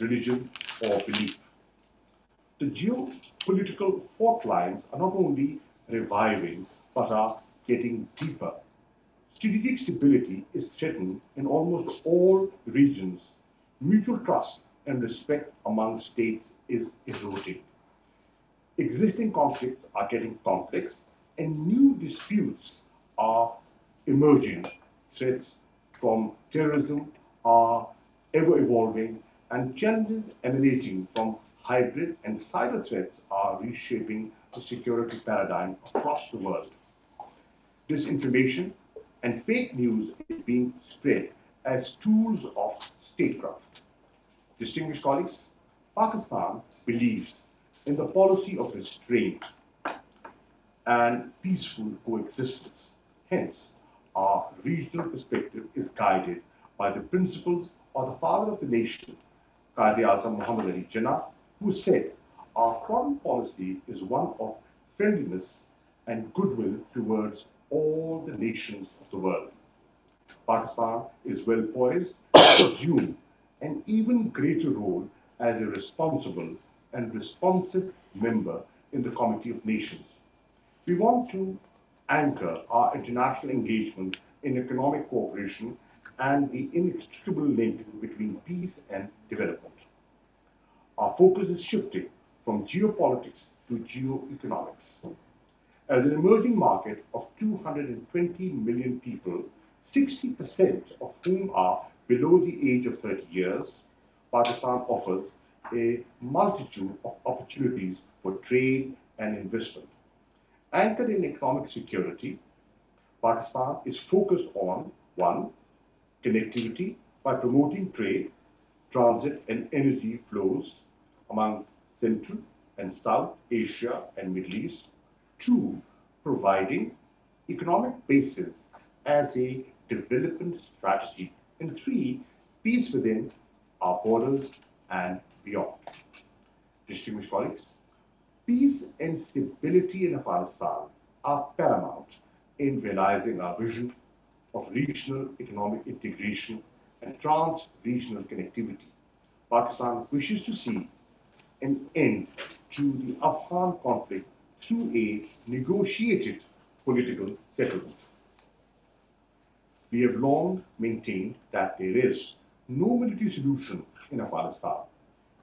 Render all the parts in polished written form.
religion, or belief. The geopolitical fault lines are not only reviving but are getting deeper. Strategic stability is threatened in almost all regions. Mutual trust and respect among states is eroding. Existing conflicts are getting complex and new disputes are emerging. Threats from terrorism are ever evolving, and challenges emanating from hybrid and cyber threats are reshaping the security paradigm across the world. Disinformation and fake news is being spread as tools of statecraft. Distinguished colleagues, Pakistan believes in the policy of restraint and peaceful coexistence. Hence, our regional perspective is guided by the principles of the father of the nation, Quaid-e-Azam Muhammad Ali Jinnah, who said, "Our foreign policy is one of friendliness and goodwill towards all the nations of the world." Pakistan is well poised to assume an even greater role as a responsible and responsive member in the Committee of Nations. We want to anchor our international engagement in economic cooperation and the inextricable link between peace and development. Our focus is shifting from geopolitics to geoeconomics. As an emerging market of 220 million people, 60% of whom are below the age of 30 years, Pakistan offers a multitude of opportunities for trade and investment. Anchored in economic security, Pakistan is focused on 1. Connectivity by promoting trade, transit and energy flows among Central and South Asia and Middle East. 2. Providing economic basis as a development strategy. And 3. Peace within our borders and beyond. Distinguished colleagues, peace and stability in Afghanistan are paramount in realizing our vision of regional economic integration and trans-regional connectivity. Pakistan wishes to see an end to the Afghan conflict through a negotiated political settlement. We have long maintained that there is no military solution in Afghanistan.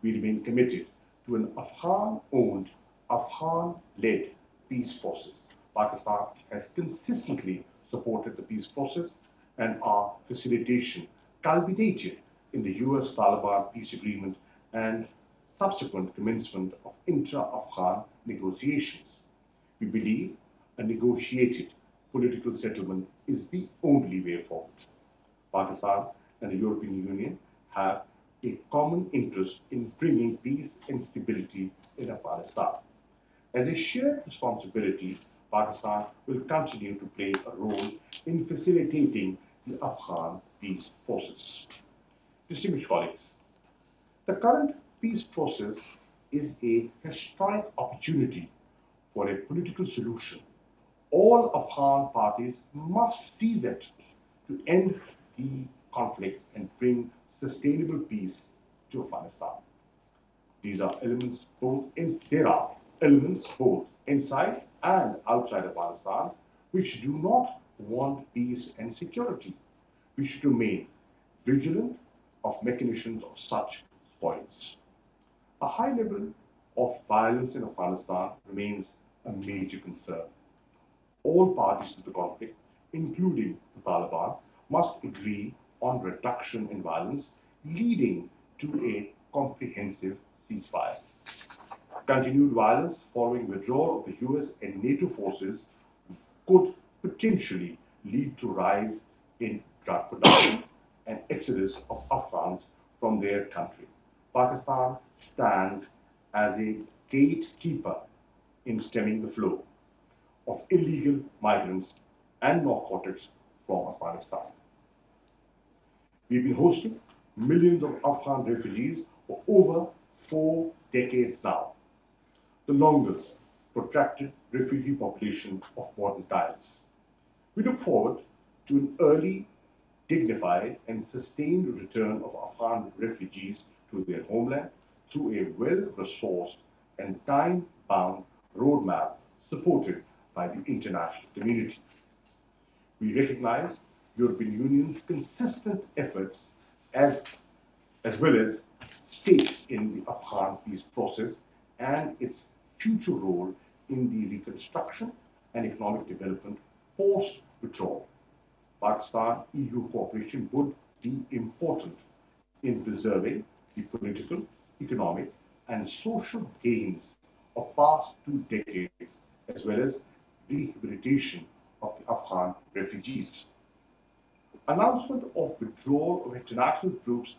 We remain committed to an Afghan-owned, Afghan-led peace process. Pakistan has consistently supported the peace process, and our facilitation culminated in the US-Taliban peace agreement and subsequent commencement of intra-Afghan negotiations. We believe a negotiated political settlement is the only way forward. Pakistan and the European Union have a common interest in bringing peace and stability in Afghanistan. As a shared responsibility, Pakistan will continue to play a role in facilitating the Afghan peace process. Distinguished colleagues, the current peace process is a historic opportunity for a political solution. All Afghan parties must seize it to end the conflict and bring sustainable peace to Afghanistan. There are elements both inside and outside Afghanistan which do not want peace and security. We should remain vigilant of mechanisms of such spoils. A high level of violence in Afghanistan remains a major concern. All parties to the conflict, including the Taliban, must agree on reduction in violence, leading to a comprehensive ceasefire. Continued violence following withdrawal of the US and NATO forces could potentially lead to rise in drug production and exodus of Afghans from their country. Pakistan stands as a gatekeeper in stemming the flow of illegal migrants and narcotics from Afghanistan. We've been hosting millions of Afghan refugees for over 4 decades now, the longest protracted refugee population of modern times. We look forward to an early, dignified and sustained return of Afghan refugees to their homeland through a well-resourced and time-bound roadmap supported by the international community. We recognize European Union's consistent efforts as well as stakes in the Afghan peace process and its future role in the reconstruction and economic development post-withdrawal. Pakistan-EU cooperation would be important in preserving the political, economic, and social gains of past 2 decades, as well as rehabilitation of the Afghan refugees. Announcement of withdrawal of international troops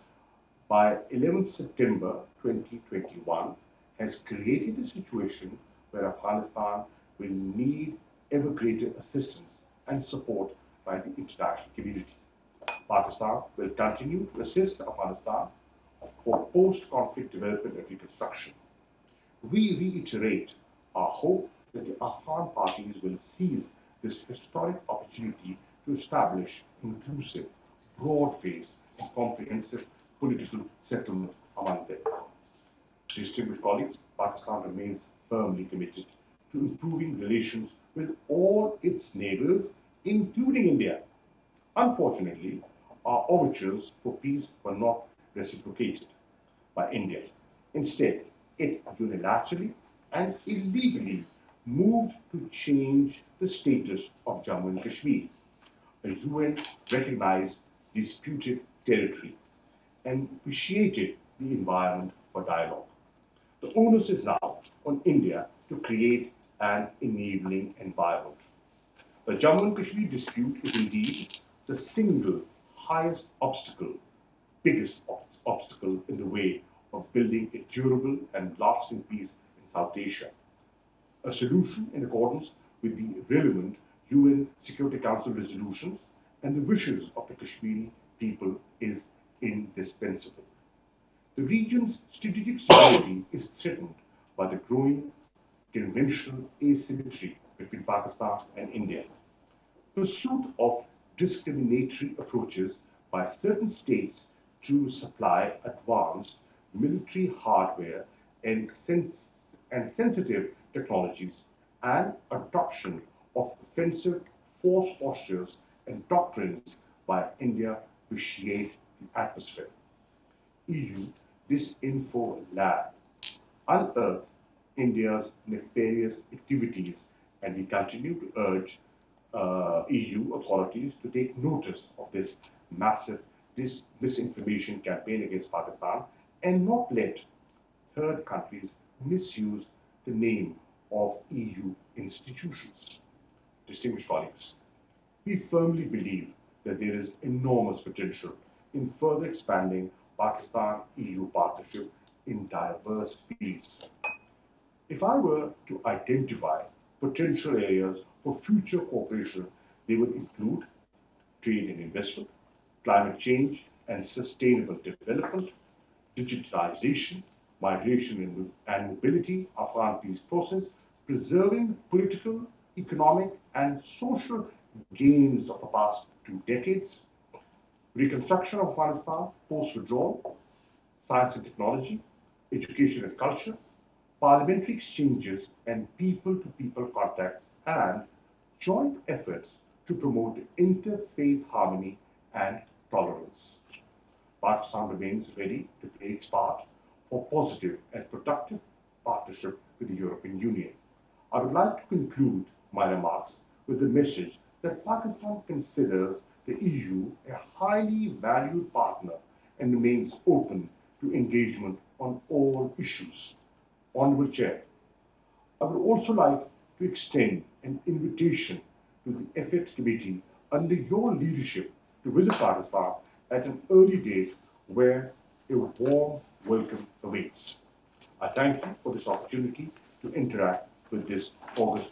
by 11th September 2021 has created a situation where Afghanistan will need ever greater assistance and support by the international community. Pakistan will continue to assist Afghanistan for post-conflict development and reconstruction. We reiterate our hope that the Afghan parties will seize this historic opportunity to establish inclusive, broad-based, and comprehensive political settlement among them. Distinguished colleagues, Pakistan remains firmly committed to improving relations with all its neighbors, including India. Unfortunately, our overtures for peace were not reciprocated by India. Instead, it unilaterally and illegally moved to change the status of Jammu and Kashmir, a UN-recognized disputed territory, and vitiated the environment for dialogue. The onus is now on India to create an enabling environment. The Jammu and Kashmir dispute is indeed the single highest obstacle, biggest obstacle in the way of building a durable and lasting peace in South Asia. A solution in accordance with the relevant UN Security Council resolutions and the wishes of the Kashmiri people is indispensable. The region's strategic stability is threatened by the growing conventional asymmetry between Pakistan and India. Pursuit of discriminatory approaches by certain states to supply advanced military hardware and sensitive technologies, and adoption of offensive force postures and doctrines by India vitiate the atmosphere. EU Disinfo Lab unearthed India's nefarious activities, and we continue to urge EU authorities to take notice of this massive misinformation campaign against Pakistan and not let third countries misuse the name of EU institutions. Distinguished colleagues, we firmly believe that there is enormous potential in further expanding Pakistan-EU partnership in diverse fields. If I were to identify potential areas for future cooperation, they would include trade and investment, climate change and sustainable development, digitalization, migration and mobility, Afghan peace process, preserving political, economic and social gains of the past 2 decades, reconstruction of Afghanistan post-withdrawal, science and technology, education and culture, parliamentary exchanges and people-to-people contacts, and joint efforts to promote interfaith harmony and tolerance. Pakistan remains ready to play its part for positive and productive partnership with the European Union. I would like to conclude my remarks with the message that Pakistan considers the EU a highly valued partner and remains open to engagement on all issues. Honorable Chair, I would also like to extend an invitation to the EFET Committee under your leadership to visit Pakistan at an early date where a warm welcome awaits. I thank you for this opportunity to interact with this august